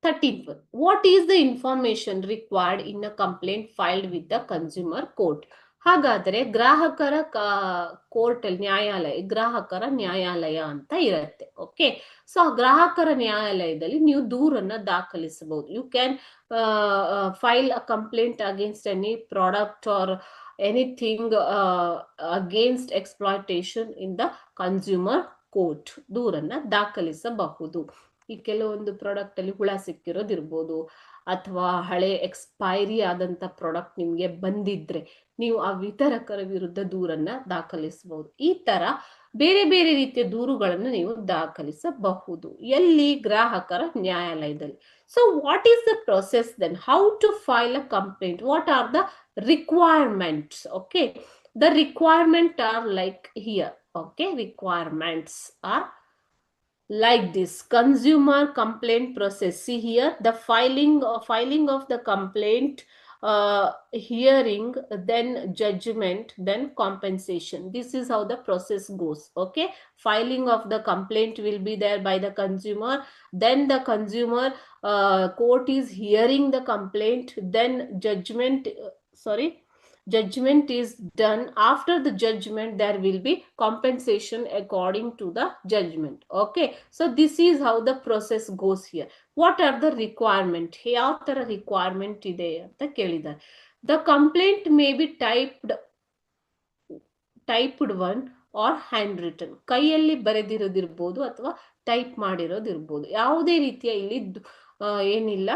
13th one. What is the information required in a complaint filed with the consumer court? ಹಾಗಾದರೆ ಗ್ರಾಹಕರ court ಗ್ರಾಹಕರ ನ್ಯಾಯಾಲಯ ಅಂತ ಇರುತ್ತೆ. ಓಕೆ, ಸೊ ಗ್ರಾಹಕರ ನ್ಯಾಯಾಲಯದಲ್ಲಿ ನೀವು ದೂರನ್ನ ದಾಖಲಿಸಬಹುದು. You can file a complaint against any product or anything against exploitation in the consumer court. ದೂರನ್ನ ದಾಖಲಿಸಬಹುದು. ಈ ಕೆಲವೊಂದು ಪ್ರಾಡಕ್ಟ್ ಅಲ್ಲಿ ಹುಳ ಸಿಕ್ಕಿರೋದಿರ್ಬೋದು, ಅಥವಾ ಹಳೆ ಎಕ್ಸ್ಪೈರಿ ಆದಂತ ಪ್ರಾಡಕ್ಟ್ ನಿಮ್ಗೆ ಬಂದಿದ್ರೆ ನೀವು ಆ ವಿತರಕರ ವಿರುದ್ಧ ದೂರನ್ನ ದಾಖಲಿಸಬಹುದು. ಈ ತರ ಬೇರೆ ಬೇರೆ ರೀತಿಯ ದೂರುಗಳನ್ನು ನೀವು ದಾಖಲಿಸಬಹುದು. ಎಲ್ಲಿ? ಗ್ರಾಹಕರ ನ್ಯಾಯಾಲಯದಲ್ಲಿ. So what is the process then? How to file a complaint? What are the requirements? Okay, the requirement are like here. Okay, requirements are like this. Consumer complaint process. See here, the filing of the complaint, hearing, then judgment, then compensation. This is how the process goes. Okay, filing of the complaint will be there by the consumer, then the consumer court is hearing the complaint, then judgment is done. After the judgment there will be compensation according to the judgment. Okay, so this is how the process goes here. What are the requirement? ಯಾವ ತರ requirement ಇದೆ ಅಂತ ಕೇಳಿದ್ದಾರೆ. The complaint may be typed one or hand written. ಕೈಯಲ್ಲಿ ಬರೆದಿರೋದಿರ್ಬೋದು ಅಥವಾ type ಮಾಡಿರೋದಿರ್ಬೋದು. ಯಾವುದೇ ರೀತಿಯ ಇಲ್ಲಿ ಏನಿಲ್ಲ,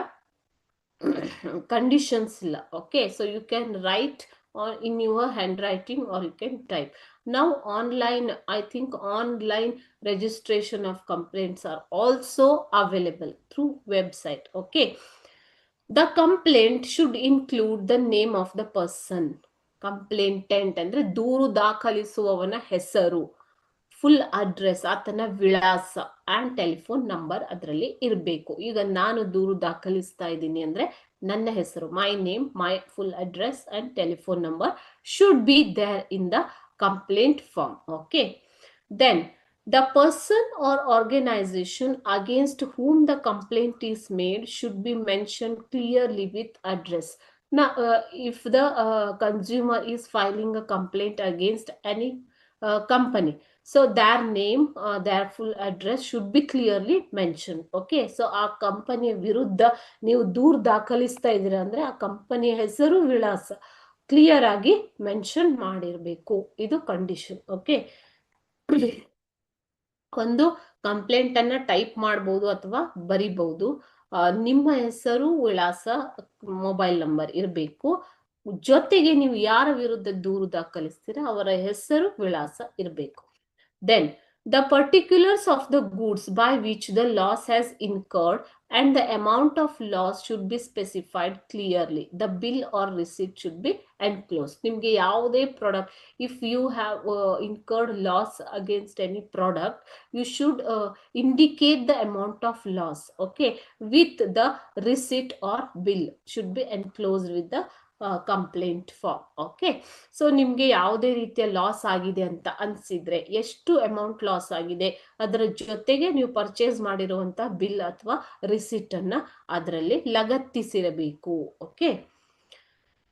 ಕಂಡೀಷನ್ಸ್ ಇಲ್ಲ. Okay, so you can write or in your handwriting or you can type. Now online, I think online registration of complaints are also available through website. Okay, the complaint should include the name of the person. Complainant ಅಂದ್ರೆ ದೂರು ದಾಖಲಿಸುವವನ ಹೆಸರು, full address, ಆತನ ವಿಳಾಸ and telephone number ಅದರಲ್ಲಿ ಇರಬೇಕು. ಈಗ ನಾನು ದೂರು ದಾಖಲಿಸ್ತಾ ಇದ್ದೀನಿ ಅಂದ್ರೆ ನನ್ನ ಹೆಸರು, my name, my full address and telephone number should be there in the complaint form. Okay, then the person or organization against whom the complaint is made should be mentioned clearly with address. Now, if the consumer is filing a complaint against any company, so their name, their full address should be clearly mentioned. Okay, so ಆ ಕಂಪನಿಯ ವಿರುದ್ಧ ನೀವು ದೂರು ದಾಖಲಿಸ್ತಾ ಇದ್ದೀರಾ ಅಂದ್ರೆ ಆ ಕಂಪನಿಯ ಹೆಸರು, ವಿಳಾಸ ಕ್ಲಿಯರ್ ಆಗಿ ಮೆನ್ಷನ್ ಮಾಡಿರ್ಬೇಕು. ಇದು ಕಂಡೀಷನ್. ಓಕೆ, ಒಂದು ಕಂಪ್ಲೇಂಟ್ ಅನ್ನ ಟೈಪ್ ಮಾಡಬಹುದು ಅಥವಾ ಬರಿಬಹುದು. ನಿಮ್ಮ ಹೆಸರು, ವಿಳಾಸ, ಮೊಬೈಲ್ ನಂಬರ್ ಇರಬೇಕು. ಜೊತೆಗೆ ನೀವು ಯಾರ ವಿರುದ್ಧ ದೂರು ದಾಖಲಿಸ್ತೀರಾ ಅವರ ಹೆಸರು, ವಿಳಾಸ ಇರಬೇಕು. Then the particulars of the goods by which the loss has incurred and the amount of loss should be specified clearly. The bill or receipt should be enclosed. ನಿಮಗೆ ಯಾವುದೇ product, if you have incurred loss against any product, you should indicate the amount of loss. Okay, with the receipt or bill should be enclosed with the complaint form. Okay, so ನಿಮ್ಗೆ ಯಾವುದೇ ರೀತಿಯ loss ಆಗಿದೆ ಅಂತ ಅನ್ಸಿದ್ರೆ, ಎಷ್ಟು amount loss ಆಗಿದೆ, ಅದರ ಜೊತೆಗೆ ನೀವು ಪರ್ಚೇಸ್ ಮಾಡಿರುವಂತ ಬಿಲ್ ಅಥವಾ ರಿಸಿಟ್ ಅನ್ನ ಅದರಲ್ಲಿ ಲಗತ್ತಿಸಿರಬೇಕು. Okay,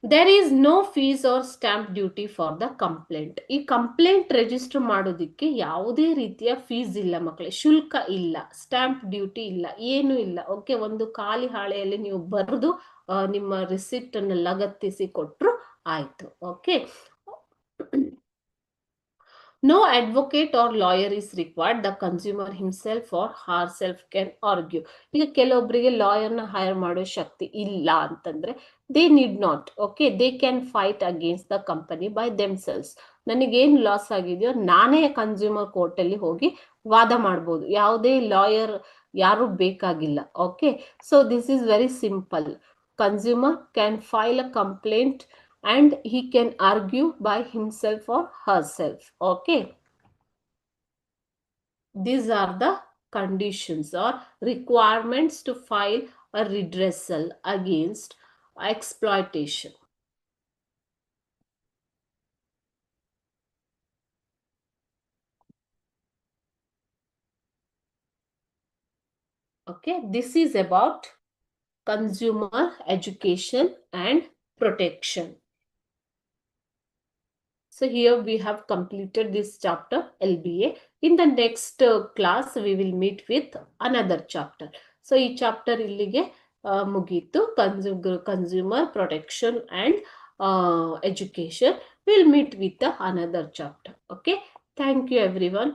there is no fees or stamp duty for the complaint. ಈ ಕಂಪ್ಲೇಂಟ್ ರಿಜಿಸ್ಟರ್ ಮಾಡೋದಕ್ಕೆ ಯಾವುದೇ ರೀತಿಯ ಫೀಸ್ ಇಲ್ಲ ಮಕ್ಕಳೇ, ಶುಲ್ಕ ಇಲ್ಲ, ಸ್ಟಾಂಪ್ ಡ್ಯೂಟಿ ಇಲ್ಲ, ಏನು ಇಲ್ಲ. ಓಕೆ, ಒಂದು ಖಾಲಿ ಹಾಳೆಯಲ್ಲಿ ನೀವು ಬರೆದು ನಿಮ್ಮ ರಿಸಿಟ್ ಅನ್ನು ಲಗತ್ತಿಸಿ ಕೊಟ್ರು ಆಯ್ತು. Okay, no advocate or lawyer is required. The consumer himself or herself can argue. ಈಗ ಕೆಲವೊಬ್ಬರಿಗೆ ಲಾಯರ್ನ ಹೈರ್ ಮಾಡೋ ಶಕ್ತಿ ಇಲ್ಲ ಅಂತಂದ್ರೆ they need not. Okay, they can fight against the company by themselves. ನನಗೇನು ಲಾಸ್ ಆಗಿದೆಯೋ ನಾನೇ ಕನ್ಸ್ಯೂಮರ್ ಕೋರ್ಟ್ ಅಲ್ಲಿ ಹೋಗಿ ವಾದ ಮಾಡ್ಬೋದು. ಯಾವುದೇ ಲಾಯರ್ ಯಾರು ಬೇಕಾಗಿಲ್ಲ. Okay, so this is very simple. Consumer can file a complaint and he can argue by himself or herself. Okay, these are the conditions or requirements to file a redressal against exploitation. Okay, this is about consumer education and protection. So here we have completed this chapter LBA. In the next class we will meet with another chapter. So ಈ chapter ಇಲ್ಲಿಗೆ ಮುಗೀತು. Consumer protection and education. We'll meet with the another chapter. Okay. Thank you everyone.